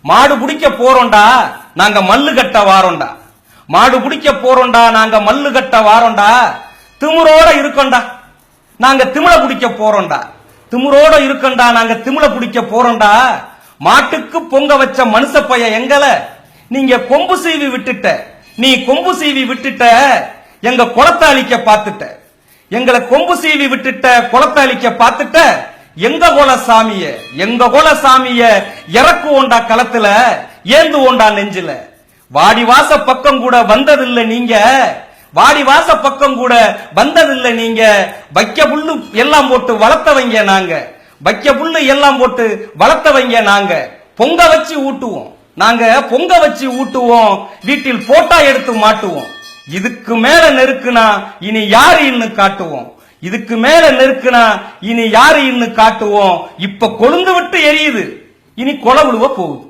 மாடு பிடிக்க போறோம்டா நாங்க மல்லு கட்ட வாரோண்டா. மாடு பிடிக்க போறோம்டா நாங்க மல்லு கட்ட வாரோண்டா. திமுறோட இருக்கோண்டா நாங்க திமிழ பிடிக்க போறோம்டா. திமுறோட இருக்கோண்டா நாங்க திமிழ பிடிக்க போறோம்டா. மாட்டுக்கு பொங்க வச்ச மனுஷ பைய எங்களை நீங்க கொம்பு சீவி விட்டுட்ட. நீ கொம்பு சீவி விட்டுட்ட எங்க குளத்தை அழிக்க பார்த்துட்ட. எங்களை கொம்பு சீவி விட்டுட்ட குளத்தை அழிக்க பார்த்துட்ட. எங்க குல சாமிய இறக்குவோண்டா களத்துல, ஏந்துவோண்டா நெஞ்சில. வாடிவாச பக்கம் கூட வந்ததில்லை நீங்க, வாடிவாச பக்கம் கூட வந்ததில்லை நீங்க. வைக்க புல்லு எல்லாம் போட்டு வளர்த்தவங்க நாங்க, வைக்க புல்லு எல்லாம் போட்டு வளர்த்தவங்க நாங்க. பொங்க வச்சு ஊட்டுவோம் நாங்க, பொங்க வச்சு ஊட்டுவோம். வீட்டில் போட்டா எடுத்து மாட்டுவோம். இதுக்கு மேல நெருக்குனா இனி யாரு இன்னும் காட்டுவோம். இதுக்கு மேல நெருக்குனா இனி யாரு இன்னும் காட்டுவோம். இப்ப கொழுந்து விட்டு எரியுது, இனி கொலை விழுவ போகுது.